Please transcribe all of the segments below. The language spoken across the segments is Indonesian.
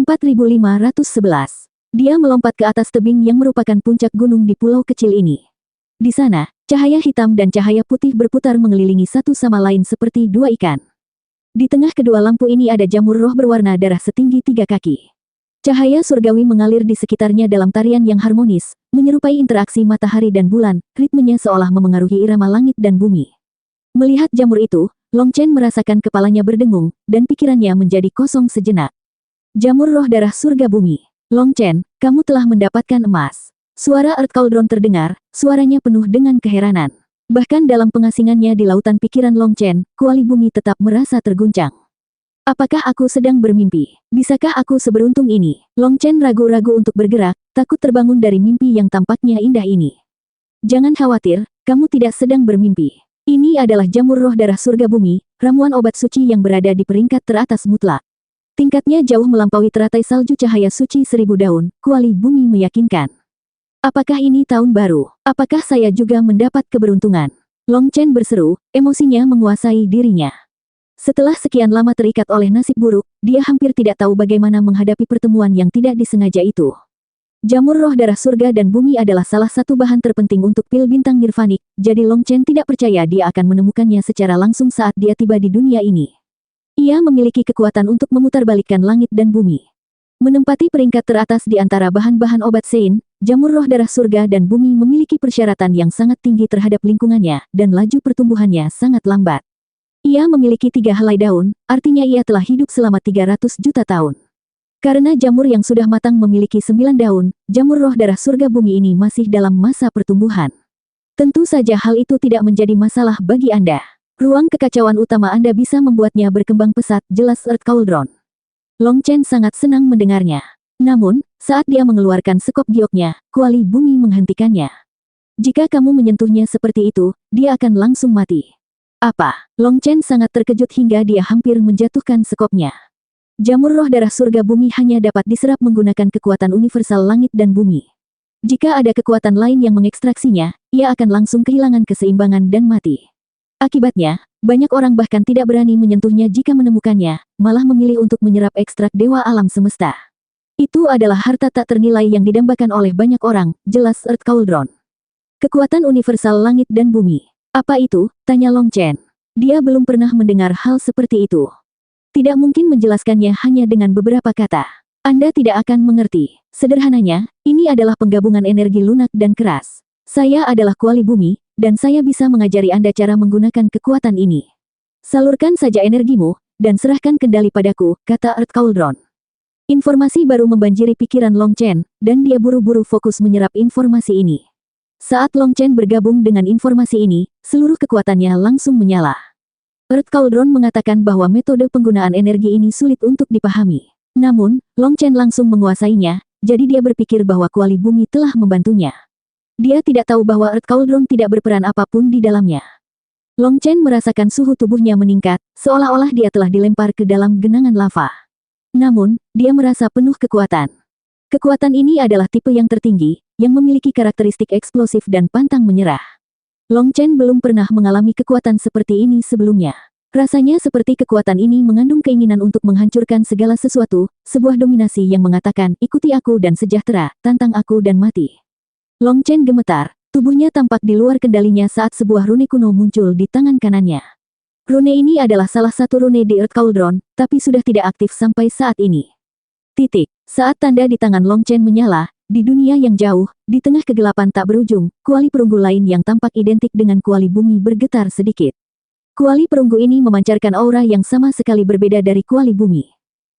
4511. Dia melompat ke atas tebing yang merupakan puncak gunung di pulau kecil ini. Di sana, cahaya hitam dan cahaya putih berputar mengelilingi satu sama lain seperti dua ikan. Di tengah kedua lampu ini ada jamur roh berwarna darah setinggi 3 kaki. Cahaya surgawi mengalir di sekitarnya dalam tarian yang harmonis, menyerupai interaksi matahari dan bulan, ritmenya seolah memengaruhi irama langit dan bumi. Melihat jamur itu, Long Chen merasakan kepalanya berdengung, dan pikirannya menjadi kosong sejenak. Jamur roh darah surga bumi. Long Chen, kamu telah mendapatkan emas. Suara Earth Cauldron terdengar, suaranya penuh dengan keheranan. Bahkan dalam pengasingannya di lautan pikiran Long Chen, kuali bumi tetap merasa terguncang. Apakah aku sedang bermimpi? Bisakah aku seberuntung ini? Long Chen ragu-ragu untuk bergerak, takut terbangun dari mimpi yang tampaknya indah ini. Jangan khawatir, kamu tidak sedang bermimpi. Ini adalah jamur roh darah surga bumi, ramuan obat suci yang berada di peringkat teratas mutlak. Tingkatnya jauh melampaui teratai salju cahaya suci 1000 daun, kuali bumi meyakinkan. Apakah ini tahun baru? Apakah saya juga mendapat keberuntungan? Long Chen berseru, emosinya menguasai dirinya. Setelah sekian lama terikat oleh nasib buruk, dia hampir tidak tahu bagaimana menghadapi pertemuan yang tidak disengaja itu. Jamur roh darah surga dan bumi adalah salah satu bahan terpenting untuk pil bintang nirvanik, jadi Long Chen tidak percaya dia akan menemukannya secara langsung saat dia tiba di dunia ini. Ia memiliki kekuatan untuk memutarbalikkan langit dan bumi. Menempati peringkat teratas di antara bahan-bahan obat Sein, jamur roh darah surga dan bumi memiliki persyaratan yang sangat tinggi terhadap lingkungannya, dan laju pertumbuhannya sangat lambat. Ia memiliki 3 helai daun, artinya ia telah hidup selama 300 juta tahun. Karena jamur yang sudah matang memiliki 9 daun, jamur roh darah surga bumi ini masih dalam masa pertumbuhan. Tentu saja hal itu tidak menjadi masalah bagi Anda. Ruang kekacauan utama Anda bisa membuatnya berkembang pesat, jelas Earth Cauldron. Long Chen sangat senang mendengarnya. Namun, saat dia mengeluarkan sekop gioknya, kuali bumi menghentikannya. Jika kamu menyentuhnya seperti itu, dia akan langsung mati. Apa? Long Chen sangat terkejut hingga dia hampir menjatuhkan sekopnya. Jamur roh darah surga bumi hanya dapat diserap menggunakan kekuatan universal langit dan bumi. Jika ada kekuatan lain yang mengekstraksinya, ia akan langsung kehilangan keseimbangan dan mati. Akibatnya, banyak orang bahkan tidak berani menyentuhnya jika menemukannya, malah memilih untuk menyerap ekstrak dewa alam semesta. Itu adalah harta tak ternilai yang didambakan oleh banyak orang, jelas Earth Cauldron. Kekuatan universal langit dan bumi. Apa itu? Tanya Long Chen. Dia belum pernah mendengar hal seperti itu. Tidak mungkin menjelaskannya hanya dengan beberapa kata. Anda tidak akan mengerti. Sederhananya, ini adalah penggabungan energi lunak dan keras. Saya adalah kuali bumi, dan saya bisa mengajari Anda cara menggunakan kekuatan ini. Salurkan saja energimu, dan serahkan kendali padaku, kata Earth Cauldron. Informasi baru membanjiri pikiran Long Chen, dan dia buru-buru fokus menyerap informasi ini. Saat Long Chen bergabung dengan informasi ini, seluruh kekuatannya langsung menyala. Earth Cauldron mengatakan bahwa metode penggunaan energi ini sulit untuk dipahami. Namun, Long Chen langsung menguasainya, jadi dia berpikir bahwa kuali bumi telah membantunya. Dia tidak tahu bahwa Earth Cauldron tidak berperan apapun di dalamnya. Long Chen merasakan suhu tubuhnya meningkat, seolah-olah dia telah dilempar ke dalam genangan lava. Namun, dia merasa penuh kekuatan. Kekuatan ini adalah tipe yang tertinggi, yang memiliki karakteristik eksplosif dan pantang menyerah. Long Chen belum pernah mengalami kekuatan seperti ini sebelumnya. Rasanya seperti kekuatan ini mengandung keinginan untuk menghancurkan segala sesuatu, sebuah dominasi yang mengatakan, ikuti aku dan sejahtera, tantang aku dan mati. Long Chen gemetar, tubuhnya tampak di luar kendalinya saat sebuah rune kuno muncul di tangan kanannya. Rune ini adalah salah satu rune di Earth Cauldron, tapi sudah tidak aktif sampai saat ini. Saat tanda di tangan Long Chen menyala, di dunia yang jauh, di tengah kegelapan tak berujung, kuali perunggu lain yang tampak identik dengan kuali bumi bergetar sedikit. Kuali perunggu ini memancarkan aura yang sama sekali berbeda dari kuali bumi.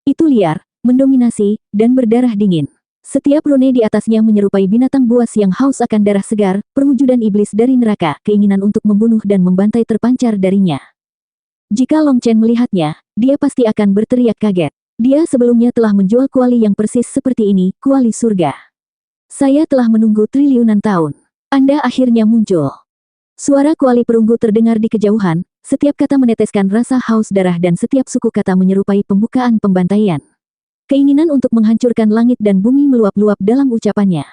Itu liar, mendominasi, dan berdarah dingin. Setiap rune di atasnya menyerupai binatang buas yang haus akan darah segar, perwujudan iblis dari neraka, keinginan untuk membunuh dan membantai terpancar darinya. Jika Long Chen melihatnya, dia pasti akan berteriak kaget. Dia sebelumnya telah menjual kuali yang persis seperti ini, kuali surga. Saya telah menunggu triliunan tahun. Anda akhirnya muncul. Suara kuali perunggu terdengar di kejauhan, setiap kata meneteskan rasa haus darah dan setiap suku kata menyerupai pembukaan pembantaian. Keinginan untuk menghancurkan langit dan bumi meluap-luap dalam ucapannya.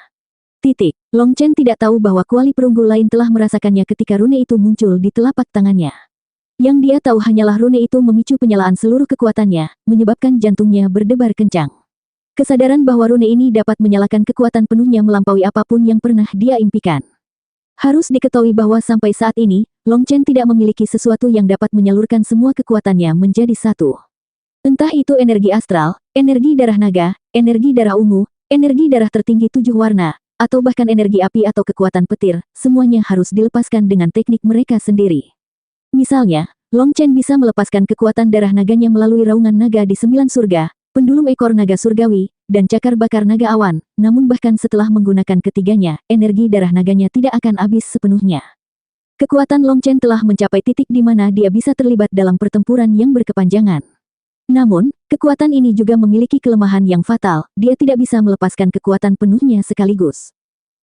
Long Chen tidak tahu bahwa kuali perunggu lain telah merasakannya ketika rune itu muncul di telapak tangannya. Yang dia tahu hanyalah rune itu memicu penyalaan seluruh kekuatannya, menyebabkan jantungnya berdebar kencang. Kesadaran bahwa rune ini dapat menyalakan kekuatan penuhnya melampaui apapun yang pernah dia impikan. Harus diketahui bahwa sampai saat ini, Long Chen tidak memiliki sesuatu yang dapat menyalurkan semua kekuatannya menjadi satu. Entah itu energi astral, energi darah naga, energi darah ungu, energi darah tertinggi 7 warna, atau bahkan energi api atau kekuatan petir, semuanya harus dilepaskan dengan teknik mereka sendiri. Misalnya, Long Chen bisa melepaskan kekuatan darah naganya melalui raungan naga di 9 surga, pendulum ekor naga surgawi, dan cakar bakar naga awan, namun bahkan setelah menggunakan ketiganya, energi darah naganya tidak akan habis sepenuhnya. Kekuatan Long Chen telah mencapai titik di mana dia bisa terlibat dalam pertempuran yang berkepanjangan. Namun, kekuatan ini juga memiliki kelemahan yang fatal, dia tidak bisa melepaskan kekuatan penuhnya sekaligus.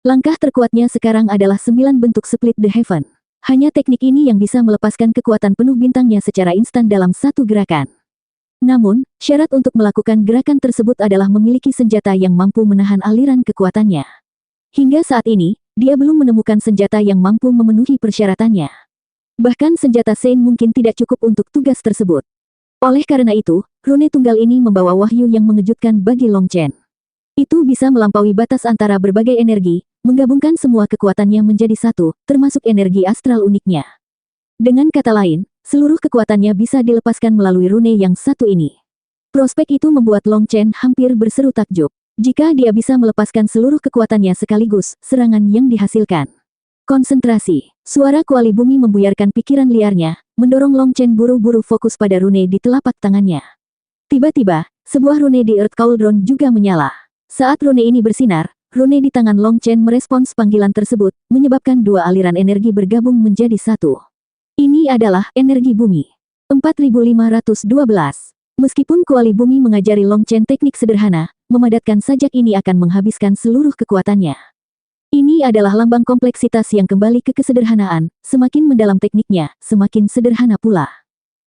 Langkah terkuatnya sekarang adalah 9 bentuk Split the Heaven. Hanya teknik ini yang bisa melepaskan kekuatan penuh bintangnya secara instan dalam satu gerakan. Namun, syarat untuk melakukan gerakan tersebut adalah memiliki senjata yang mampu menahan aliran kekuatannya. Hingga saat ini, dia belum menemukan senjata yang mampu memenuhi persyaratannya. Bahkan senjata Sein mungkin tidak cukup untuk tugas tersebut. Oleh karena itu, rune tunggal ini membawa wahyu yang mengejutkan bagi Long Chen. Itu bisa melampaui batas antara berbagai energi, menggabungkan semua kekuatannya menjadi satu, termasuk energi astral uniknya. Dengan kata lain, seluruh kekuatannya bisa dilepaskan melalui rune yang satu ini. Prospek itu membuat Long Chen hampir berseru takjub. Jika dia bisa melepaskan seluruh kekuatannya sekaligus, serangan yang dihasilkan. Konsentrasi. Suara kuali bumi membuyarkan pikiran liarnya, mendorong Long Chen buru-buru fokus pada rune di telapak tangannya. Tiba-tiba, sebuah rune di Earth Cauldron juga menyala. Saat rune ini bersinar, rune di tangan Long Chen merespons panggilan tersebut, menyebabkan dua aliran energi bergabung menjadi satu. Ini adalah energi bumi. 4512. Meskipun kuali bumi mengajari Long Chen teknik sederhana, memadatkan sajak ini akan menghabiskan seluruh kekuatannya. Ini adalah lambang kompleksitas yang kembali ke kesederhanaan, semakin mendalam tekniknya, semakin sederhana pula.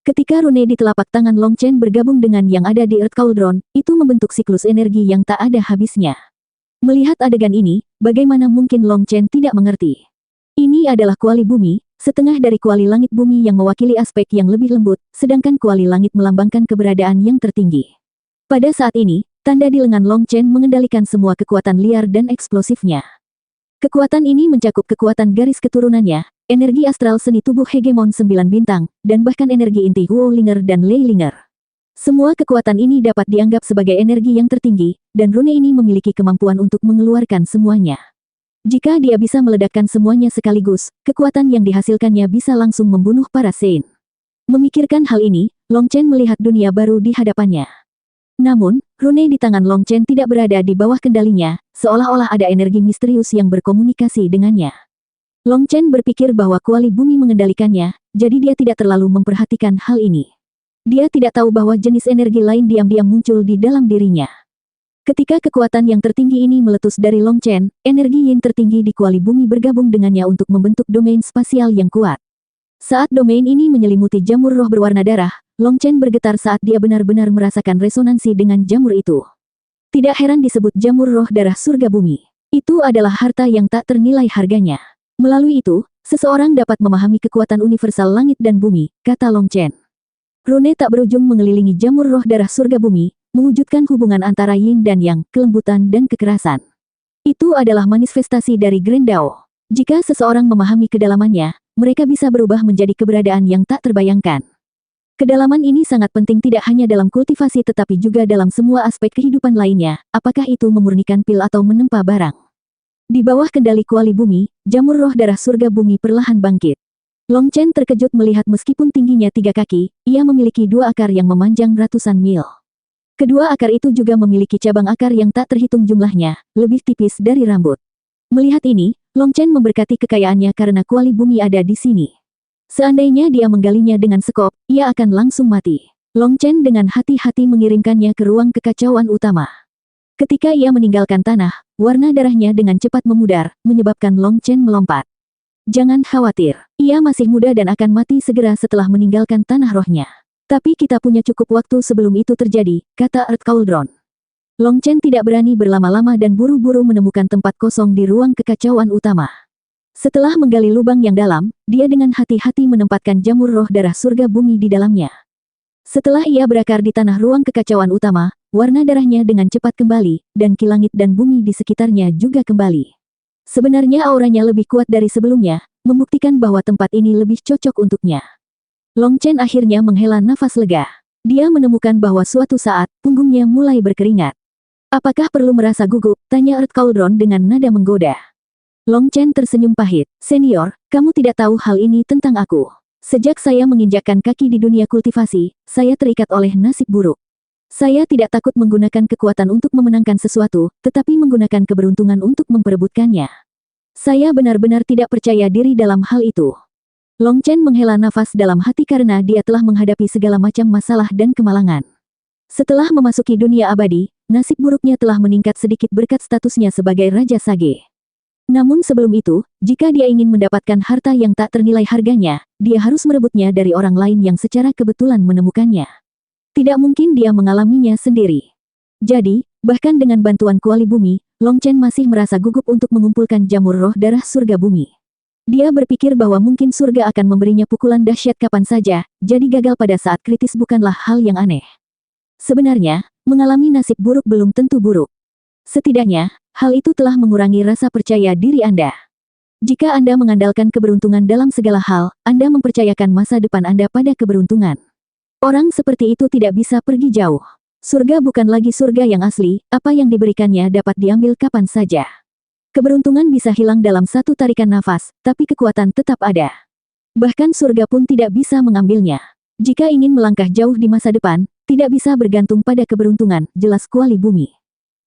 Ketika rune di telapak tangan Long Chen bergabung dengan yang ada di Earth Cauldron, itu membentuk siklus energi yang tak ada habisnya. Melihat adegan ini, bagaimana mungkin Long Chen tidak mengerti? Ini adalah kuali bumi, setengah dari kuali langit bumi yang mewakili aspek yang lebih lembut, sedangkan kuali langit melambangkan keberadaan yang tertinggi. Pada saat ini, tanda di lengan Long Chen mengendalikan semua kekuatan liar dan eksplosifnya. Kekuatan ini mencakup kekuatan garis keturunannya, energi astral seni tubuh hegemon 9 bintang, dan bahkan energi inti Wuolinger dan Leilinger. Semua kekuatan ini dapat dianggap sebagai energi yang tertinggi, dan rune ini memiliki kemampuan untuk mengeluarkan semuanya. Jika dia bisa meledakkan semuanya sekaligus, kekuatan yang dihasilkannya bisa langsung membunuh para Sein. Memikirkan hal ini, Long Chen melihat dunia baru di hadapannya. Namun, rune di tangan Long Chen tidak berada di bawah kendalinya, seolah-olah ada energi misterius yang berkomunikasi dengannya. Long Chen berpikir bahwa kuali bumi mengendalikannya, jadi dia tidak terlalu memperhatikan hal ini. Dia tidak tahu bahwa jenis energi lain diam-diam muncul di dalam dirinya. Ketika kekuatan yang tertinggi ini meletus dari Long Chen, energi yin tertinggi di kuali bumi bergabung dengannya untuk membentuk domain spasial yang kuat. Saat domain ini menyelimuti jamur roh berwarna darah, Long Chen bergetar saat dia benar-benar merasakan resonansi dengan jamur itu. Tidak heran disebut jamur roh darah surga bumi. Itu adalah harta yang tak ternilai harganya. Melalui itu, seseorang dapat memahami kekuatan universal langit dan bumi, kata Long Chen. Rune tak berujung mengelilingi jamur roh darah surga bumi, mewujudkan hubungan antara yin dan yang, kelembutan dan kekerasan. Itu adalah manifestasi dari Grand Dao. Jika seseorang memahami kedalamannya, mereka bisa berubah menjadi keberadaan yang tak terbayangkan. Kedalaman ini sangat penting tidak hanya dalam kultivasi tetapi juga dalam semua aspek kehidupan lainnya, apakah itu memurnikan pil atau menempa barang. Di bawah kendali kuali bumi, jamur roh darah surga bumi perlahan bangkit. Long Chen terkejut melihat meskipun tingginya 3 kaki, ia memiliki 2 akar yang memanjang ratusan mil. Kedua akar itu juga memiliki cabang akar yang tak terhitung jumlahnya, lebih tipis dari rambut. Melihat ini, Long Chen memberkati kekayaannya karena kuali bumi ada di sini. Seandainya dia menggalinya dengan sekop, ia akan langsung mati. Long Chen dengan hati-hati mengirimkannya ke ruang kekacauan utama. Ketika ia meninggalkan tanah, warna darahnya dengan cepat memudar, menyebabkan Long Chen melompat. Jangan khawatir, ia masih muda dan akan mati segera setelah meninggalkan tanah rohnya. Tapi kita punya cukup waktu sebelum itu terjadi, kata Earth Cauldron. Long Chen tidak berani berlama-lama dan buru-buru menemukan tempat kosong di ruang kekacauan utama. Setelah menggali lubang yang dalam, dia dengan hati-hati menempatkan jamur roh darah surga bumi di dalamnya. Setelah ia berakar di tanah ruang kekacauan utama, warna darahnya dengan cepat kembali, dan ki langit dan bumi di sekitarnya juga kembali. Sebenarnya auranya lebih kuat dari sebelumnya, membuktikan bahwa tempat ini lebih cocok untuknya. Long Chen akhirnya menghela nafas lega. Dia menemukan bahwa suatu saat, punggungnya mulai berkeringat. Apakah perlu merasa gugup? Tanya Earth Cauldron dengan nada menggoda. Long Chen tersenyum pahit. Senior, kamu tidak tahu hal ini tentang aku. Sejak saya menginjakkan kaki di dunia kultivasi, saya terikat oleh nasib buruk. Saya tidak takut menggunakan kekuatan untuk memenangkan sesuatu, tetapi menggunakan keberuntungan untuk memperebutkannya. Saya benar-benar tidak percaya diri dalam hal itu. Long Chen menghela nafas dalam hati karena dia telah menghadapi segala macam masalah dan kemalangan. Setelah memasuki dunia abadi, nasib buruknya telah meningkat sedikit berkat statusnya sebagai Raja Sage. Namun sebelum itu, jika dia ingin mendapatkan harta yang tak ternilai harganya, dia harus merebutnya dari orang lain yang secara kebetulan menemukannya. Tidak mungkin dia mengalaminya sendiri. Jadi, bahkan dengan bantuan kuali bumi, Long Chen masih merasa gugup untuk mengumpulkan jamur roh darah surga bumi. Dia berpikir bahwa mungkin surga akan memberinya pukulan dahsyat kapan saja, jadi gagal pada saat kritis bukanlah hal yang aneh. Sebenarnya, mengalami nasib buruk belum tentu buruk. Setidaknya, hal itu telah mengurangi rasa percaya diri Anda. Jika Anda mengandalkan keberuntungan dalam segala hal, Anda mempercayakan masa depan Anda pada keberuntungan. Orang seperti itu tidak bisa pergi jauh. Surga bukan lagi surga yang asli, apa yang diberikannya dapat diambil kapan saja. Keberuntungan bisa hilang dalam satu tarikan nafas, tapi kekuatan tetap ada. Bahkan surga pun tidak bisa mengambilnya. Jika ingin melangkah jauh di masa depan, tidak bisa bergantung pada keberuntungan, jelas kuali bumi.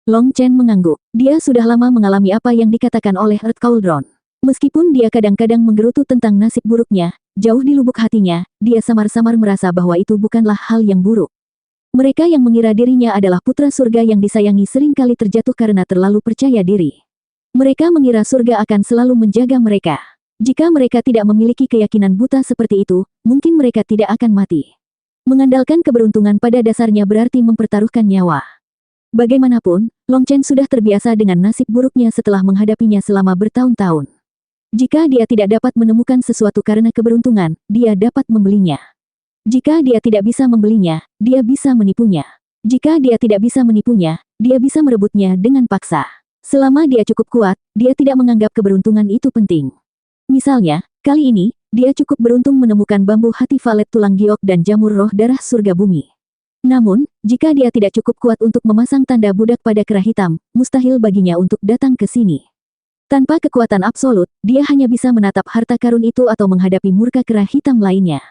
Long Chen mengangguk. Dia sudah lama mengalami apa yang dikatakan oleh Earth Cauldron. Meskipun dia kadang-kadang menggerutu tentang nasib buruknya, jauh di lubuk hatinya, dia samar-samar merasa bahwa itu bukanlah hal yang buruk. Mereka yang mengira dirinya adalah putra surga yang disayangi seringkali terjatuh karena terlalu percaya diri. Mereka mengira surga akan selalu menjaga mereka. Jika mereka tidak memiliki keyakinan buta seperti itu, mungkin mereka tidak akan mati. Mengandalkan keberuntungan pada dasarnya berarti mempertaruhkan nyawa. Bagaimanapun, Long Chen sudah terbiasa dengan nasib buruknya setelah menghadapinya selama bertahun-tahun. Jika dia tidak dapat menemukan sesuatu karena keberuntungan, dia dapat membelinya. Jika dia tidak bisa membelinya, dia bisa menipunya. Jika dia tidak bisa menipunya, dia bisa merebutnya dengan paksa. Selama dia cukup kuat, dia tidak menganggap keberuntungan itu penting. Misalnya, kali ini, dia cukup beruntung menemukan bambu hati valet tulang giok dan jamur roh darah surga bumi. Namun, jika dia tidak cukup kuat untuk memasang tanda budak pada kera hitam, mustahil baginya untuk datang ke sini. Tanpa kekuatan absolut, dia hanya bisa menatap harta karun itu atau menghadapi murka kera hitam lainnya.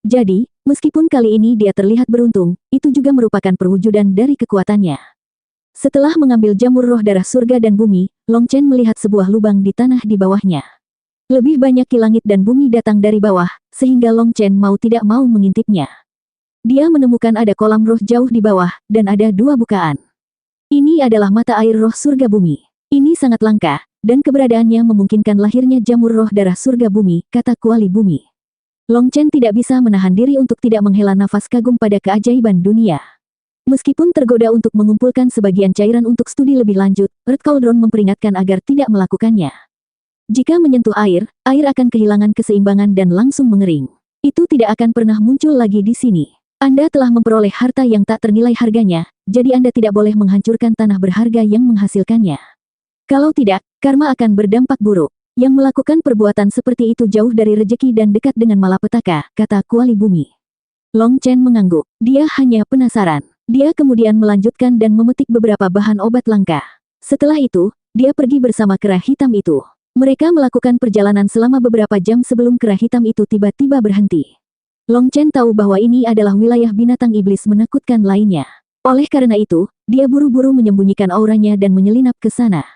Jadi, meskipun kali ini dia terlihat beruntung, itu juga merupakan perwujudan dari kekuatannya. Setelah mengambil jamur roh darah surga dan bumi, Long Chen melihat sebuah lubang di tanah di bawahnya. Lebih banyak ki langit dan bumi datang dari bawah, sehingga Long Chen mau tidak mau mengintipnya. Dia menemukan ada kolam roh jauh di bawah, dan ada dua bukaan. Ini adalah mata air roh surga bumi. Ini sangat langka, dan keberadaannya memungkinkan lahirnya jamur roh darah surga bumi, kata kuali bumi. Long Chen tidak bisa menahan diri untuk tidak menghela nafas kagum pada keajaiban dunia. Meskipun tergoda untuk mengumpulkan sebagian cairan untuk studi lebih lanjut, Earth Cauldron memperingatkan agar tidak melakukannya. Jika menyentuh air, air akan kehilangan keseimbangan dan langsung mengering. Itu tidak akan pernah muncul lagi di sini. Anda telah memperoleh harta yang tak ternilai harganya, jadi Anda tidak boleh menghancurkan tanah berharga yang menghasilkannya. Kalau tidak, karma akan berdampak buruk. Yang melakukan perbuatan seperti itu jauh dari rejeki dan dekat dengan malapetaka, kata kuali bumi. Long Chen mengangguk. Dia hanya penasaran. Dia kemudian melanjutkan dan memetik beberapa bahan obat langka. Setelah itu, dia pergi bersama kera hitam itu. Mereka melakukan perjalanan selama beberapa jam sebelum kera hitam itu tiba-tiba berhenti. Long Chen tahu bahwa ini adalah wilayah binatang iblis menakutkan lainnya. Oleh karena itu, dia buru-buru menyembunyikan auranya dan menyelinap ke sana.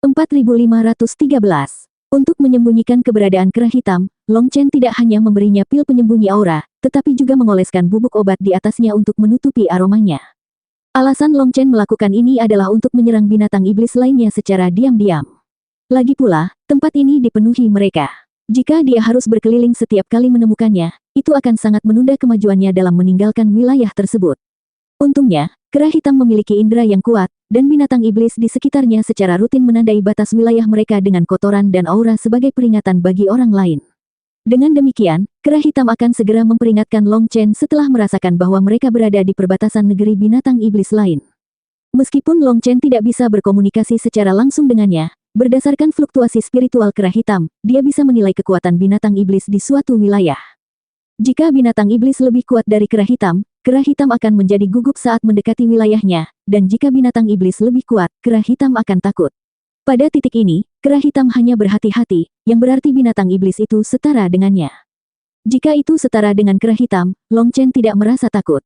4513. Untuk menyembunyikan keberadaan kera hitam, Long Chen tidak hanya memberinya pil penyembunyi aura, tetapi juga mengoleskan bubuk obat di atasnya untuk menutupi aromanya. Alasan Long Chen melakukan ini adalah untuk menyerang binatang iblis lainnya secara diam-diam. Lagi pula, tempat ini dipenuhi mereka. Jika dia harus berkeliling setiap kali menemukannya, itu akan sangat menunda kemajuannya dalam meninggalkan wilayah tersebut. Untungnya, kera hitam memiliki indera yang kuat, dan binatang iblis di sekitarnya secara rutin menandai batas wilayah mereka dengan kotoran dan aura sebagai peringatan bagi orang lain. Dengan demikian, Kera hitam akan segera memperingatkan Long Chen setelah merasakan bahwa mereka berada di perbatasan negeri binatang iblis lain. Meskipun Long Chen tidak bisa berkomunikasi secara langsung dengannya, berdasarkan fluktuasi spiritual kera hitam, dia bisa menilai kekuatan binatang iblis di suatu wilayah. Jika binatang iblis lebih kuat dari kera hitam akan menjadi gugup saat mendekati wilayahnya, dan jika binatang iblis lebih kuat, kera hitam akan takut. Pada titik ini, kera hitam hanya berhati-hati, yang berarti binatang iblis itu setara dengannya. Jika itu setara dengan kera hitam, Long Chen tidak merasa takut.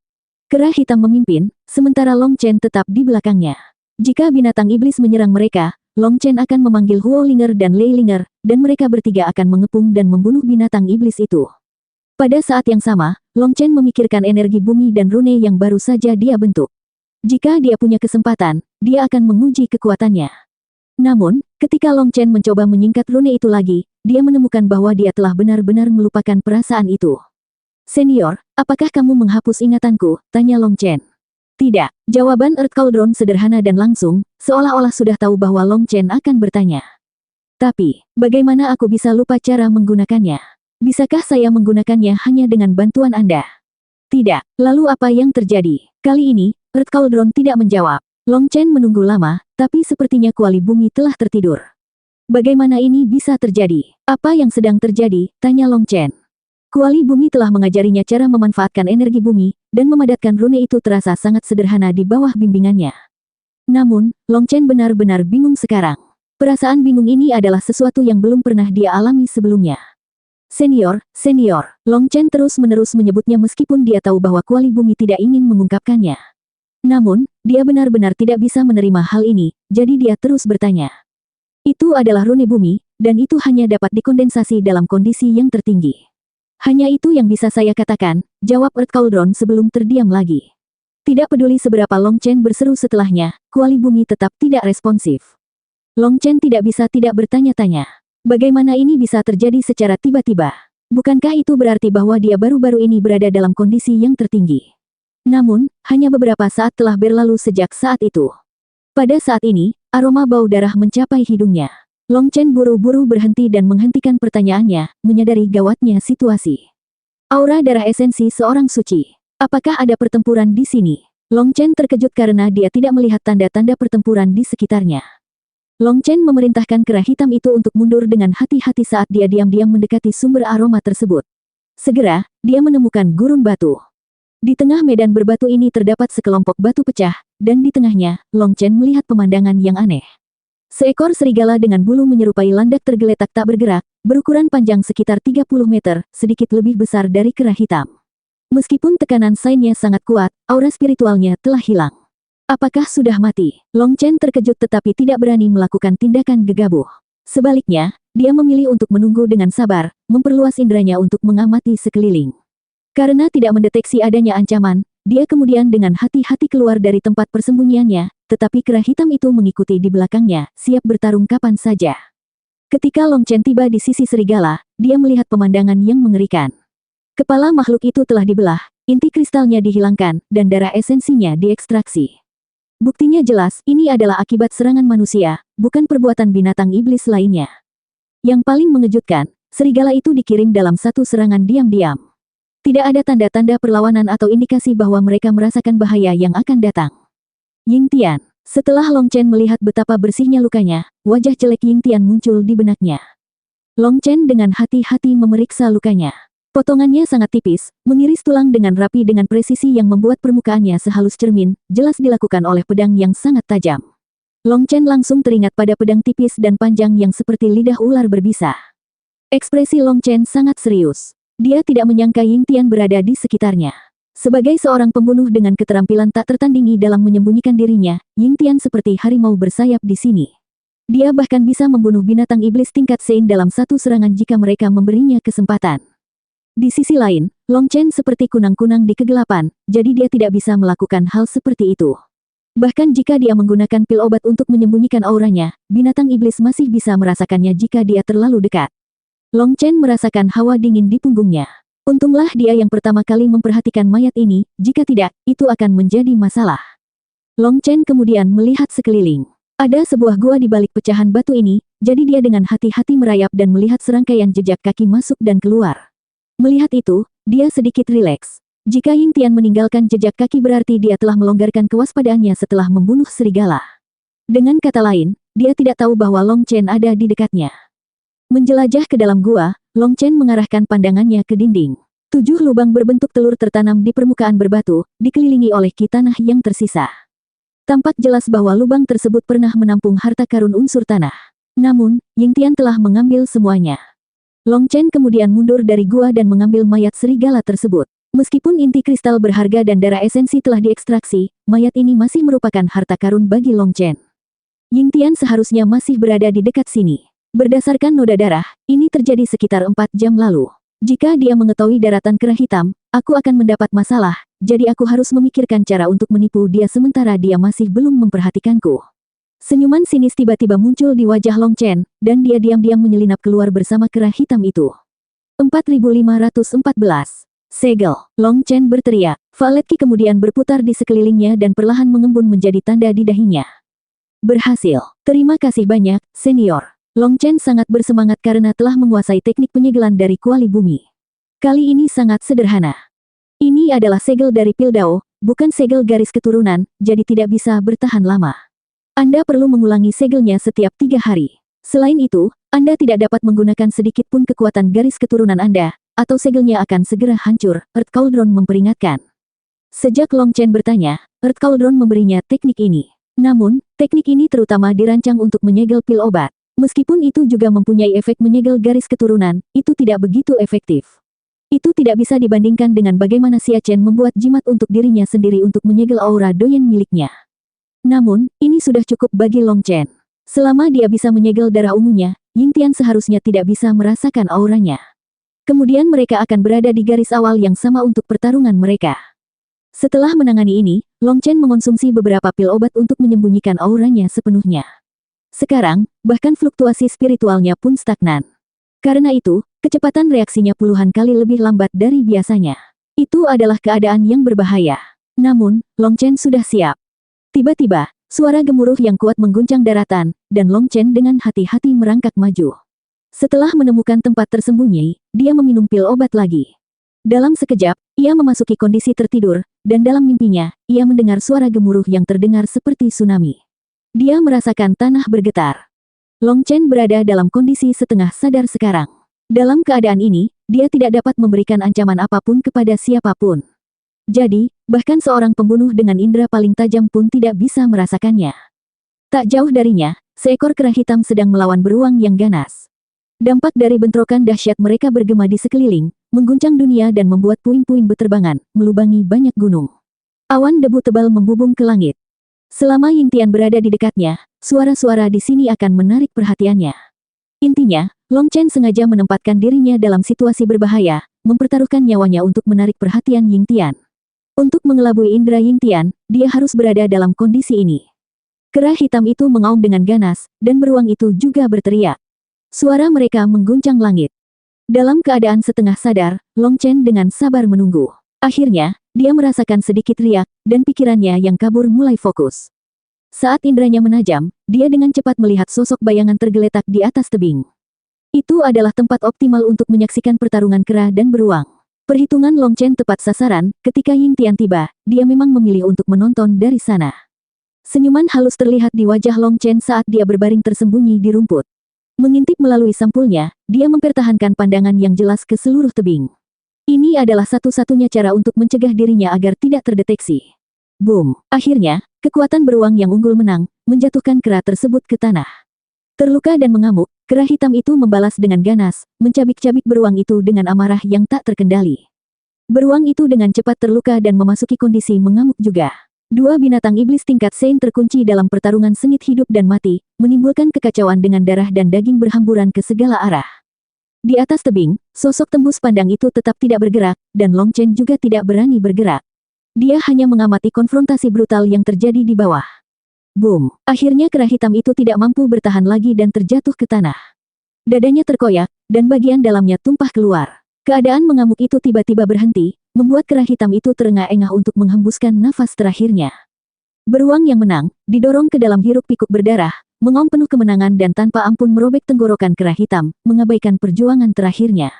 Kera hitam memimpin, sementara Long Chen tetap di belakangnya. Jika binatang iblis menyerang mereka, Long Chen akan memanggil Huo Linger dan Lei Linger, dan mereka bertiga akan mengepung dan membunuh binatang iblis itu. Pada saat yang sama, Long Chen memikirkan energi bumi dan rune yang baru saja dia bentuk. Jika dia punya kesempatan, dia akan menguji kekuatannya. Namun, ketika Long Chen mencoba menyingkat rune itu lagi, dia menemukan bahwa dia telah benar-benar melupakan perasaan itu. "Senior, apakah kamu menghapus ingatanku?" tanya Long Chen. "Tidak," jawaban Earth Cauldron sederhana dan langsung, seolah-olah sudah tahu bahwa Long Chen akan bertanya. "Tapi, bagaimana aku bisa lupa cara menggunakannya? Bisakah saya menggunakannya hanya dengan bantuan Anda?" "Tidak." Lalu apa yang terjadi? Kali ini, Earth Cauldron tidak menjawab. Long Chen menunggu lama, tapi sepertinya kuali bumi telah tertidur. "Bagaimana ini bisa terjadi? Apa yang sedang terjadi?" tanya Long Chen. Kuali bumi telah mengajarinya cara memanfaatkan energi bumi, dan memadatkan rune itu terasa sangat sederhana di bawah bimbingannya. Namun, Long Chen benar-benar bingung sekarang. Perasaan bingung ini adalah sesuatu yang belum pernah dia alami sebelumnya. Senior, Long Chen terus-menerus menyebutnya meskipun dia tahu bahwa kuali bumi tidak ingin mengungkapkannya. Namun, dia benar-benar tidak bisa menerima hal ini, jadi dia terus bertanya. "Itu adalah rune bumi, dan itu hanya dapat dikondensasi dalam kondisi yang tertinggi." "Hanya itu yang bisa saya katakan," jawab Earth Cauldron sebelum terdiam lagi. Tidak peduli seberapa Long Chen berseru setelahnya, kuali bumi tetap tidak responsif. Long Chen tidak bisa tidak bertanya-tanya. Bagaimana ini bisa terjadi secara tiba-tiba? Bukankah itu berarti bahwa dia baru-baru ini berada dalam kondisi yang tertinggi? Namun, hanya beberapa saat telah berlalu sejak saat itu. Pada saat ini, aroma bau darah mencapai hidungnya. Long Chen buru-buru berhenti dan menghentikan pertanyaannya, menyadari gawatnya situasi. Aura darah esensi seorang suci. Apakah ada pertempuran di sini? Long Chen terkejut karena dia tidak melihat tanda-tanda pertempuran di sekitarnya. Long Chen memerintahkan kera hitam itu untuk mundur dengan hati-hati saat dia diam-diam mendekati sumber aroma tersebut. Segera, dia menemukan gurun batu. Di tengah medan berbatu ini terdapat sekelompok batu pecah, dan di tengahnya, Long Chen melihat pemandangan yang aneh. Seekor serigala dengan bulu menyerupai landak tergeletak tak bergerak, berukuran panjang sekitar 30 meter, sedikit lebih besar dari kera hitam. Meskipun tekanan sainnya sangat kuat, aura spiritualnya telah hilang. Apakah sudah mati? Long Chen terkejut tetapi tidak berani melakukan tindakan gegabah. Sebaliknya, dia memilih untuk menunggu dengan sabar, memperluas inderanya untuk mengamati sekeliling. Karena tidak mendeteksi adanya ancaman, dia kemudian dengan hati-hati keluar dari tempat persembunyiannya, tetapi kera hitam itu mengikuti di belakangnya, siap bertarung kapan saja. Ketika Long Chen tiba di sisi serigala, dia melihat pemandangan yang mengerikan. Kepala makhluk itu telah dibelah, inti kristalnya dihilangkan, dan darah esensinya diekstraksi. Buktinya jelas, ini adalah akibat serangan manusia, bukan perbuatan binatang iblis lainnya. Yang paling mengejutkan, serigala itu dikirim dalam satu serangan diam-diam. Tidak ada tanda-tanda perlawanan atau indikasi bahwa mereka merasakan bahaya yang akan datang. Ying Tian. Setelah Long Chen melihat betapa bersihnya lukanya, wajah jelek Ying Tian muncul di benaknya. Long Chen dengan hati-hati memeriksa lukanya. Potongannya sangat tipis, mengiris tulang dengan rapi dengan presisi yang membuat permukaannya sehalus cermin, jelas dilakukan oleh pedang yang sangat tajam. Long Chen langsung teringat pada pedang tipis dan panjang yang seperti lidah ular berbisa. Ekspresi Long Chen sangat serius. Dia tidak menyangka Ying Tian berada di sekitarnya. Sebagai seorang pembunuh dengan keterampilan tak tertandingi dalam menyembunyikan dirinya, Ying Tian seperti harimau bersayap di sini. Dia bahkan bisa membunuh binatang iblis tingkat Sein dalam satu serangan jika mereka memberinya kesempatan. Di sisi lain, Long Chen seperti kunang-kunang di kegelapan, jadi dia tidak bisa melakukan hal seperti itu. Bahkan jika dia menggunakan pil obat untuk menyembunyikan auranya, binatang iblis masih bisa merasakannya jika dia terlalu dekat. Long Chen merasakan hawa dingin di punggungnya. Untunglah dia yang pertama kali memperhatikan mayat ini, jika tidak, itu akan menjadi masalah. Long Chen kemudian melihat sekeliling. Ada sebuah gua di balik pecahan batu ini, jadi dia dengan hati-hati merayap dan melihat serangkaian jejak kaki masuk dan keluar. Melihat itu, dia sedikit rileks. Jika Ying Tian meninggalkan jejak kaki berarti dia telah melonggarkan kewaspadaannya setelah membunuh serigala. Dengan kata lain, dia tidak tahu bahwa Long Chen ada di dekatnya. Menjelajah ke dalam gua, Long Chen mengarahkan pandangannya ke dinding. 7 lubang berbentuk telur tertanam di permukaan berbatu, dikelilingi oleh ki tanah yang tersisa. Tampak jelas bahwa lubang tersebut pernah menampung harta karun unsur tanah. Namun, Ying Tian telah mengambil semuanya. Long Chen kemudian mundur dari gua dan mengambil mayat serigala tersebut. Meskipun inti kristal berharga dan darah esensi telah diekstraksi, mayat ini masih merupakan harta karun bagi Long Chen. Ying Tian seharusnya masih berada di dekat sini. Berdasarkan noda darah, ini terjadi sekitar 4 jam lalu. Jika dia mengetahui daratan kera hitam, aku akan mendapat masalah, jadi aku harus memikirkan cara untuk menipu dia sementara dia masih belum memperhatikanku. Senyuman sinis tiba-tiba muncul di wajah Long Chen, dan dia diam-diam menyelinap keluar bersama kera hitam itu. 4514. Segel. Long Chen berteriak. Valet Ki kemudian berputar di sekelilingnya dan perlahan mengembun menjadi tanda di dahinya. Berhasil. Terima kasih banyak, senior. Long Chen sangat bersemangat karena telah menguasai teknik penyegelan dari kuali bumi. Kali ini sangat sederhana. Ini adalah segel dari Pildao, bukan segel garis keturunan, jadi tidak bisa bertahan lama. Anda perlu mengulangi segelnya setiap 3 hari. Selain itu, Anda tidak dapat menggunakan sedikit pun kekuatan garis keturunan Anda, atau segelnya akan segera hancur, Earth Cauldron memperingatkan. Sejak Long Chen bertanya, Earth Cauldron memberinya teknik ini. Namun, teknik ini terutama dirancang untuk menyegel pil obat. Meskipun itu juga mempunyai efek menyegel garis keturunan, itu tidak begitu efektif. Itu tidak bisa dibandingkan dengan bagaimana Xia Chen membuat jimat untuk dirinya sendiri untuk menyegel aura doyen miliknya. Namun, ini sudah cukup bagi Long Chen. Selama dia bisa menyegel darah ungunya, Ying Tian seharusnya tidak bisa merasakan auranya. Kemudian mereka akan berada di garis awal yang sama untuk pertarungan mereka. Setelah menangani ini, Long Chen mengonsumsi beberapa pil obat untuk menyembunyikan auranya sepenuhnya. Sekarang, bahkan fluktuasi spiritualnya pun stagnan. Karena itu, kecepatan reaksinya puluhan kali lebih lambat dari biasanya. Itu adalah keadaan yang berbahaya. Namun, Long Chen sudah siap. Tiba-tiba, suara gemuruh yang kuat mengguncang daratan, dan Long Chen dengan hati-hati merangkak maju. Setelah menemukan tempat tersembunyi, dia meminum pil obat lagi. Dalam sekejap, ia memasuki kondisi tertidur, dan dalam mimpinya, ia mendengar suara gemuruh yang terdengar seperti tsunami. Dia merasakan tanah bergetar. Long Chen berada dalam kondisi setengah sadar sekarang. Dalam keadaan ini, dia tidak dapat memberikan ancaman apapun kepada siapapun. Jadi, bahkan seorang pembunuh dengan indera paling tajam pun tidak bisa merasakannya. Tak jauh darinya, seekor kera hitam sedang melawan beruang yang ganas. Dampak dari bentrokan dahsyat mereka bergema di sekeliling, mengguncang dunia dan membuat puing-puing beterbangan, melubangi banyak gunung. Awan debu tebal membubung ke langit. Selama Ying Tian berada di dekatnya, suara-suara di sini akan menarik perhatiannya. Intinya, Long Chen sengaja menempatkan dirinya dalam situasi berbahaya, mempertaruhkan nyawanya untuk menarik perhatian Ying Tian. Untuk mengelabui indera Ying Tian, dia harus berada dalam kondisi ini. Kera hitam itu mengaum dengan ganas, dan beruang itu juga berteriak. Suara mereka mengguncang langit. Dalam keadaan setengah sadar, Long Chen dengan sabar menunggu. Akhirnya, dia merasakan sedikit riak, dan pikirannya yang kabur mulai fokus. Saat inderanya menajam, dia dengan cepat melihat sosok bayangan tergeletak di atas tebing. Itu adalah tempat optimal untuk menyaksikan pertarungan kera dan beruang. Perhitungan Long Chen tepat sasaran, ketika Ying Tian tiba, dia memang memilih untuk menonton dari sana. Senyuman halus terlihat di wajah Long Chen saat dia berbaring tersembunyi di rumput. Mengintip melalui sampulnya, dia mempertahankan pandangan yang jelas ke seluruh tebing. Ini adalah satu-satunya cara untuk mencegah dirinya agar tidak terdeteksi. Boom! Akhirnya, kekuatan beruang yang unggul menang, menjatuhkan kera tersebut ke tanah. Terluka dan mengamuk, kera hitam itu membalas dengan ganas, mencabik-cabik beruang itu dengan amarah yang tak terkendali. Beruang itu dengan cepat terluka dan memasuki kondisi mengamuk juga. Dua binatang iblis tingkat Saint terkunci dalam pertarungan sengit hidup dan mati, menimbulkan kekacauan dengan darah dan daging berhamburan ke segala arah. Di atas tebing, sosok tembus pandang itu tetap tidak bergerak, dan Long Chen juga tidak berani bergerak. Dia hanya mengamati konfrontasi brutal yang terjadi di bawah. Boom! Akhirnya kera hitam itu tidak mampu bertahan lagi dan terjatuh ke tanah. Dadanya terkoyak, dan bagian dalamnya tumpah keluar. Keadaan mengamuk itu tiba-tiba berhenti, membuat kera hitam itu terengah-engah untuk menghembuskan nafas terakhirnya. Beruang yang menang, didorong ke dalam hiruk-pikuk berdarah, mengaum penuh kemenangan dan tanpa ampun merobek tenggorokan kera hitam, mengabaikan perjuangan terakhirnya.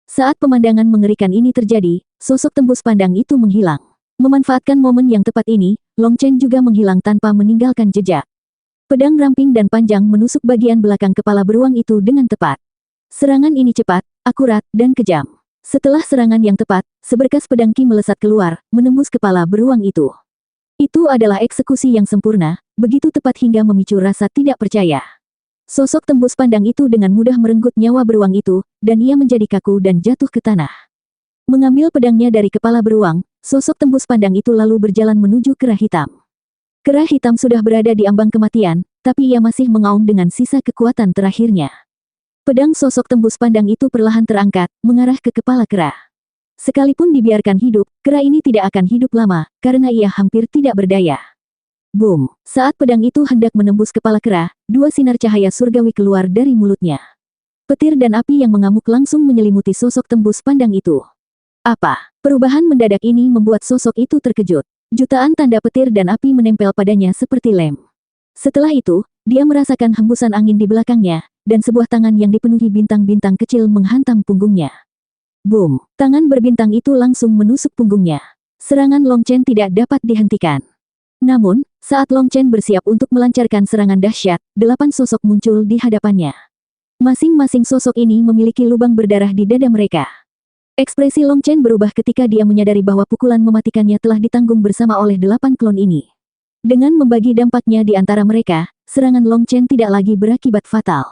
Saat pemandangan mengerikan ini terjadi, sosok tembus pandang itu menghilang. Memanfaatkan momen yang tepat ini, Long Chen juga menghilang tanpa meninggalkan jejak. Pedang ramping dan panjang menusuk bagian belakang kepala beruang itu dengan tepat. Serangan ini cepat, akurat, dan kejam. Setelah serangan yang tepat, seberkas pedang Qi melesat keluar, menembus kepala beruang itu. Itu adalah eksekusi yang sempurna, begitu tepat hingga memicu rasa tidak percaya. Sosok tembus pandang itu dengan mudah merenggut nyawa beruang itu, dan ia menjadi kaku dan jatuh ke tanah. Mengambil pedangnya dari kepala beruang, sosok tembus pandang itu lalu berjalan menuju kerah hitam. Kerah hitam sudah berada di ambang kematian, tapi ia masih mengaum dengan sisa kekuatan terakhirnya. Pedang sosok tembus pandang itu perlahan terangkat, mengarah ke kepala kerah. Sekalipun dibiarkan hidup, kerah ini tidak akan hidup lama, karena ia hampir tidak berdaya. Boom! Saat pedang itu hendak menembus kepala kerah, dua sinar cahaya surgawi keluar dari mulutnya. Petir dan api yang mengamuk langsung menyelimuti sosok tembus pandang itu. Apa? Perubahan mendadak ini membuat sosok itu terkejut. Jutaan tanda petir dan api menempel padanya seperti lem. Setelah itu, dia merasakan hembusan angin di belakangnya, dan sebuah tangan yang dipenuhi bintang-bintang kecil menghantam punggungnya. Boom! Tangan berbintang itu langsung menusuk punggungnya. Serangan Long Chen tidak dapat dihentikan. Namun, saat Long Chen bersiap untuk melancarkan serangan dahsyat, 8 sosok muncul di hadapannya. Masing-masing sosok ini memiliki lubang berdarah di dada mereka. Ekspresi Long Chen berubah ketika dia menyadari bahwa pukulan mematikannya telah ditanggung bersama oleh 8 klon ini. Dengan membagi dampaknya di antara mereka, serangan Long Chen tidak lagi berakibat fatal.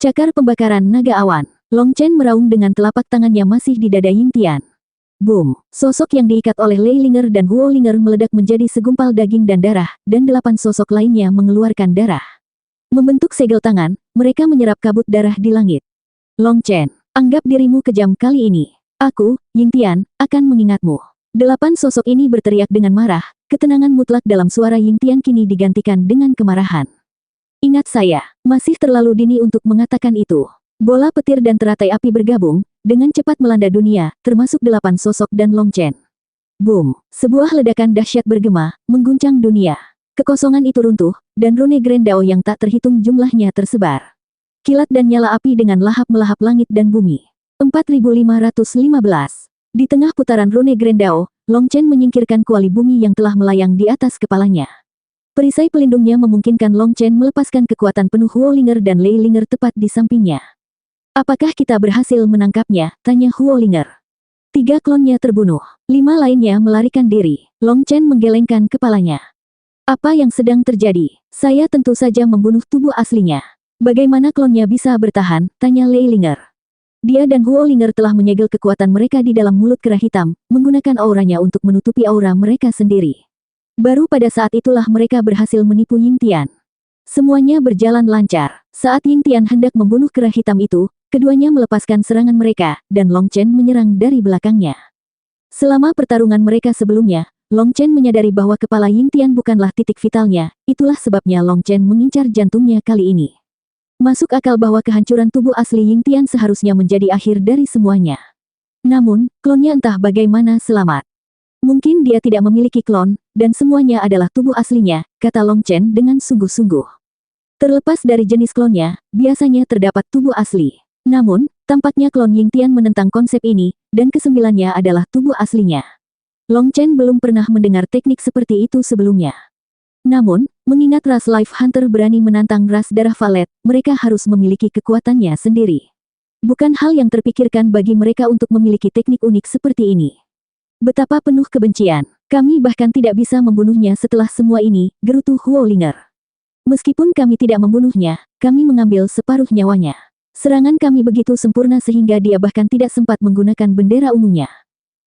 Cakar pembakaran naga awan. Long Chen meraung dengan telapak tangannya masih di dada Ying Tian. Boom! Sosok yang diikat oleh Lei Linger dan Huo Linger meledak menjadi segumpal daging dan darah, dan 8 sosok lainnya mengeluarkan darah. Membentuk segel tangan, mereka menyerap kabut darah di langit. Long Chen, anggap dirimu kejam kali ini. Aku, Ying Tian, akan mengingatmu. 8 sosok ini berteriak dengan marah, ketenangan mutlak dalam suara Ying Tian kini digantikan dengan kemarahan. Ingat saya, masih terlalu dini untuk mengatakan itu. Bola petir dan teratai api bergabung, dengan cepat melanda dunia, termasuk 8 sosok dan Long Chen. Boom! Sebuah ledakan dahsyat bergema, mengguncang dunia. Kekosongan itu runtuh, dan rune Grand Dao yang tak terhitung jumlahnya tersebar. Kilat dan nyala api dengan lahap melahap langit dan bumi. 4515. Di tengah putaran rune Grand Dao, Long Chen menyingkirkan kuali bumi yang telah melayang di atas kepalanya. Perisai pelindungnya memungkinkan Long Chen melepaskan kekuatan penuh Huo Linger dan Lei Linger tepat di sampingnya. Apakah kita berhasil menangkapnya? Tanya Huo Linger. 3 klonnya terbunuh. 5 lainnya melarikan diri. Long Chen menggelengkan kepalanya. Apa yang sedang terjadi? Saya tentu saja membunuh tubuh aslinya. Bagaimana klonnya bisa bertahan? Tanya Lei Linger. Dia dan Huo Linger telah menyegel kekuatan mereka di dalam mulut kerah hitam, menggunakan auranya untuk menutupi aura mereka sendiri. Baru pada saat itulah mereka berhasil menipu Ying Tian. Semuanya berjalan lancar. Saat Ying Tian hendak membunuh kerah hitam itu, keduanya melepaskan serangan mereka, dan Long Chen menyerang dari belakangnya. Selama pertarungan mereka sebelumnya, Long Chen menyadari bahwa kepala Ying Tian bukanlah titik vitalnya, itulah sebabnya Long Chen mengincar jantungnya kali ini. Masuk akal bahwa kehancuran tubuh asli Ying Tian seharusnya menjadi akhir dari semuanya. Namun, klonnya entah bagaimana selamat. Mungkin dia tidak memiliki klon, dan semuanya adalah tubuh aslinya, kata Long Chen dengan sungguh-sungguh. Terlepas dari jenis klonnya, biasanya terdapat tubuh asli. Namun, tampaknya klon Ying Tian menentang konsep ini, dan kesembilannya adalah tubuh aslinya. Long Chen belum pernah mendengar teknik seperti itu sebelumnya. Namun, mengingat ras Life Hunter berani menantang ras darah Valet, mereka harus memiliki kekuatannya sendiri. Bukan hal yang terpikirkan bagi mereka untuk memiliki teknik unik seperti ini. Betapa penuh kebencian. Kami bahkan tidak bisa membunuhnya setelah semua ini, gerutu Huo Linger. Meskipun kami tidak membunuhnya, kami mengambil separuh nyawanya. Serangan kami begitu sempurna sehingga dia bahkan tidak sempat menggunakan bendera ungunya.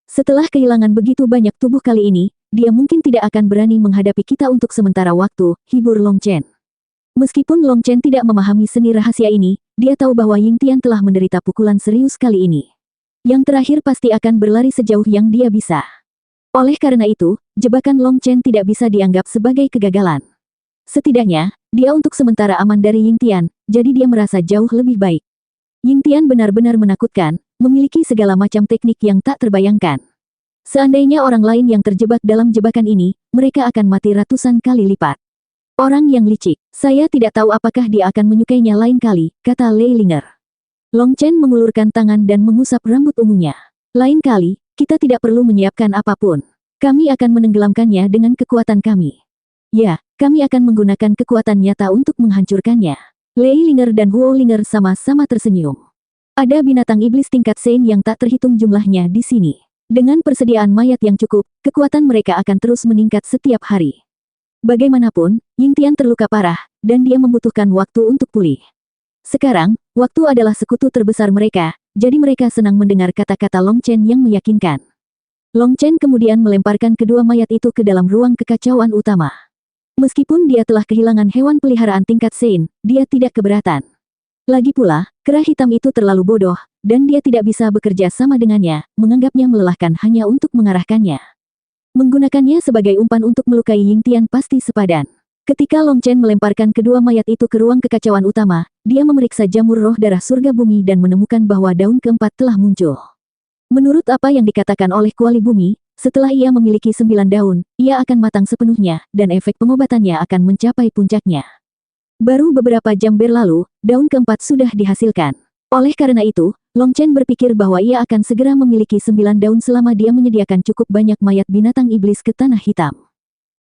Setelah kehilangan begitu banyak tubuh kali ini, dia mungkin tidak akan berani menghadapi kita untuk sementara waktu, hibur Long Chen. Meskipun Long Chen tidak memahami seni rahasia ini, dia tahu bahwa Ying Tian telah menderita pukulan serius kali ini. Yang terakhir pasti akan berlari sejauh yang dia bisa. Oleh karena itu, jebakan Long Chen tidak bisa dianggap sebagai kegagalan. Setidaknya, dia untuk sementara aman dari Ying Tian, jadi dia merasa jauh lebih baik. Ying Tian benar-benar menakutkan, memiliki segala macam teknik yang tak terbayangkan. Seandainya orang lain yang terjebak dalam jebakan ini, mereka akan mati ratusan kali lipat. Orang yang licik, saya tidak tahu apakah dia akan menyukainya lain kali, kata Lei Linger. Long Chen mengulurkan tangan dan mengusap rambut ungunya. Lain kali, kita tidak perlu menyiapkan apapun. Kami akan menenggelamkannya dengan kekuatan kami. Ya, kami akan menggunakan kekuatan nyata untuk menghancurkannya. Lei Linger dan Huo Linger sama-sama tersenyum. Ada binatang iblis tingkat Sein yang tak terhitung jumlahnya di sini. Dengan persediaan mayat yang cukup, kekuatan mereka akan terus meningkat setiap hari. Bagaimanapun, Yingtian terluka parah, dan dia membutuhkan waktu untuk pulih. Sekarang, waktu adalah sekutu terbesar mereka, jadi mereka senang mendengar kata-kata Long Chen yang meyakinkan. Long Chen kemudian melemparkan kedua mayat itu ke dalam ruang kekacauan utama. Meskipun dia telah kehilangan hewan peliharaan tingkat Sein, dia tidak keberatan. Lagi pula, kera hitam itu terlalu bodoh, dan dia tidak bisa bekerja sama dengannya, menganggapnya melelahkan hanya untuk mengarahkannya. Menggunakannya sebagai umpan untuk melukai Yingtian pasti sepadan. Ketika Long Chen melemparkan kedua mayat itu ke ruang kekacauan utama, dia memeriksa jamur roh darah surga bumi dan menemukan bahwa daun keempat telah muncul. Menurut apa yang dikatakan oleh kuali bumi, setelah ia memiliki 9 daun, ia akan matang sepenuhnya, dan efek pengobatannya akan mencapai puncaknya. Baru beberapa jam berlalu, daun keempat sudah dihasilkan. Oleh karena itu, Long Chen berpikir bahwa ia akan segera memiliki 9 daun selama dia menyediakan cukup banyak mayat binatang iblis ke tanah hitam.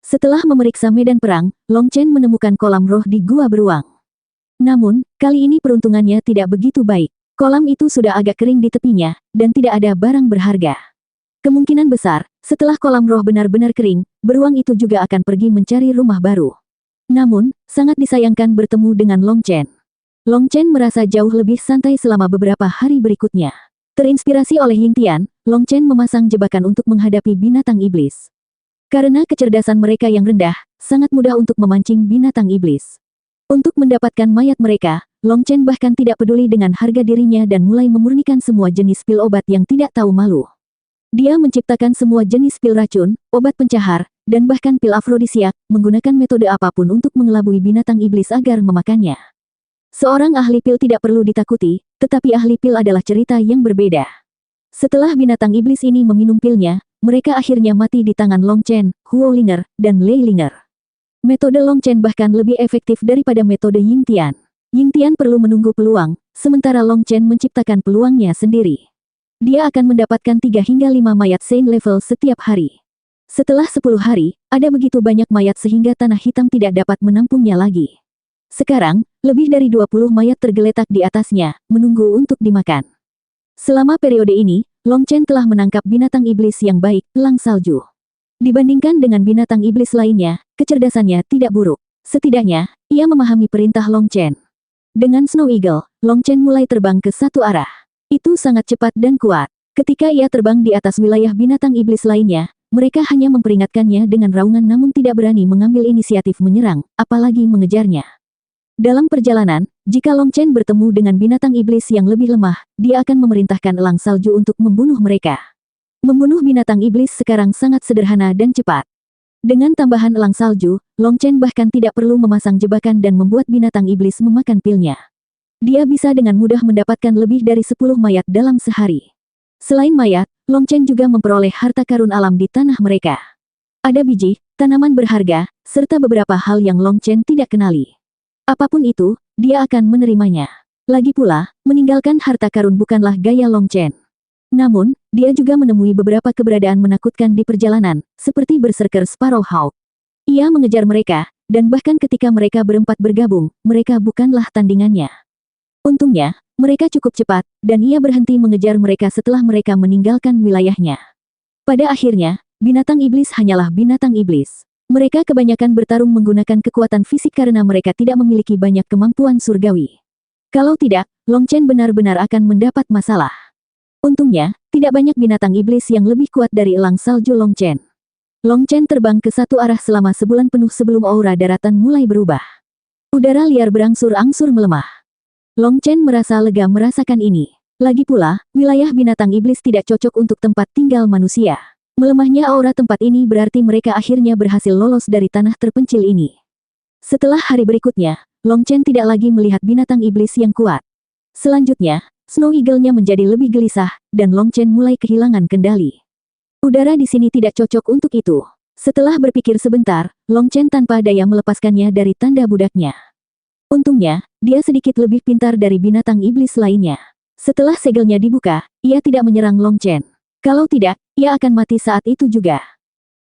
Setelah memeriksa medan perang, Long Chen menemukan kolam roh di gua beruang. Namun, kali ini peruntungannya tidak begitu baik. Kolam itu sudah agak kering di tepinya, dan tidak ada barang berharga. Kemungkinan besar, setelah kolam roh benar-benar kering, beruang itu juga akan pergi mencari rumah baru. Namun, sangat disayangkan bertemu dengan Long Chen. Long Chen merasa jauh lebih santai selama beberapa hari berikutnya. Terinspirasi oleh Yingtian, Long Chen memasang jebakan untuk menghadapi binatang iblis. Karena kecerdasan mereka yang rendah, sangat mudah untuk memancing binatang iblis. Untuk mendapatkan mayat mereka, Long Chen bahkan tidak peduli dengan harga dirinya dan mulai memurnikan semua jenis pil obat yang tidak tahu malu. Dia menciptakan semua jenis pil racun, obat pencahar, dan bahkan pil afrodisiak, menggunakan metode apapun untuk mengelabui binatang iblis agar memakannya. Seorang ahli pil tidak perlu ditakuti, tetapi ahli pil adalah cerita yang berbeda. Setelah binatang iblis ini meminum pilnya, mereka akhirnya mati di tangan Long Chen, Huo Linger, dan Lei Linger. Metode Long Chen bahkan lebih efektif daripada metode Yingtian. Yingtian perlu menunggu peluang, sementara Long Chen menciptakan peluangnya sendiri. Dia akan mendapatkan 3 hingga 5 mayat Sein level setiap hari. Setelah 10 hari, ada begitu banyak mayat sehingga tanah hitam tidak dapat menampungnya lagi. Sekarang, lebih dari 20 mayat tergeletak di atasnya, menunggu untuk dimakan. Selama periode ini, Long Chen telah menangkap binatang iblis yang baik, elang salju. Dibandingkan dengan binatang iblis lainnya, kecerdasannya tidak buruk. Setidaknya, ia memahami perintah Long Chen. Dengan Snow Eagle, Long Chen mulai terbang ke satu arah. Itu sangat cepat dan kuat. Ketika ia terbang di atas wilayah binatang iblis lainnya, mereka hanya memperingatkannya dengan raungan namun tidak berani mengambil inisiatif menyerang, apalagi mengejarnya. Dalam perjalanan, jika Long Chen bertemu dengan binatang iblis yang lebih lemah, dia akan memerintahkan elang salju untuk membunuh mereka. Membunuh binatang iblis sekarang sangat sederhana dan cepat. Dengan tambahan elang salju, Long Chen bahkan tidak perlu memasang jebakan dan membuat binatang iblis memakan pilnya. Dia bisa dengan mudah mendapatkan lebih dari 10 mayat dalam sehari. Selain mayat, Long Chen juga memperoleh harta karun alam di tanah mereka. Ada biji, tanaman berharga, serta beberapa hal yang Long Chen tidak kenali. Apapun itu, dia akan menerimanya. Lagi pula, meninggalkan harta karun bukanlah gaya Long Chen. Namun, dia juga menemui beberapa keberadaan menakutkan di perjalanan, seperti Berserker Sparrow Hawk. Ia mengejar mereka, dan bahkan ketika mereka berempat bergabung, mereka bukanlah tandingannya. Untungnya, mereka cukup cepat, dan ia berhenti mengejar mereka setelah mereka meninggalkan wilayahnya. Pada akhirnya, binatang iblis hanyalah binatang iblis. Mereka kebanyakan bertarung menggunakan kekuatan fisik karena mereka tidak memiliki banyak kemampuan surgawi. Kalau tidak, Long Chen benar-benar akan mendapat masalah. Untungnya, tidak banyak binatang iblis yang lebih kuat dari elang salju Long Chen. Long Chen terbang ke satu arah selama sebulan penuh sebelum aura daratan mulai berubah. Udara liar berangsur-angsur melemah. Long Chen merasa lega merasakan ini. Lagi pula, wilayah binatang iblis tidak cocok untuk tempat tinggal manusia. Melemahnya aura tempat ini berarti mereka akhirnya berhasil lolos dari tanah terpencil ini. Setelah hari berikutnya, Long Chen tidak lagi melihat binatang iblis yang kuat. Selanjutnya, Snow Eagle-nya menjadi lebih gelisah, dan Long Chen mulai kehilangan kendali. Udara di sini tidak cocok untuk itu. Setelah berpikir sebentar, Long Chen tanpa daya melepaskannya dari tanda budaknya. Untungnya, dia sedikit lebih pintar dari binatang iblis lainnya. Setelah segelnya dibuka, ia tidak menyerang Long Chen. Kalau tidak, ia akan mati saat itu juga.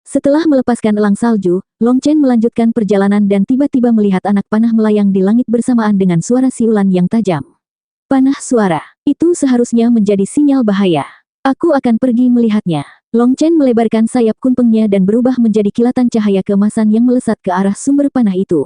Setelah melepaskan elang salju, Long Chen melanjutkan perjalanan dan tiba-tiba melihat anak panah melayang di langit bersamaan dengan suara siulan yang tajam. Panah suara, itu seharusnya menjadi sinyal bahaya. Aku akan pergi melihatnya. Long Chen melebarkan sayap kunpengnya dan berubah menjadi kilatan cahaya keemasan yang melesat ke arah sumber panah itu.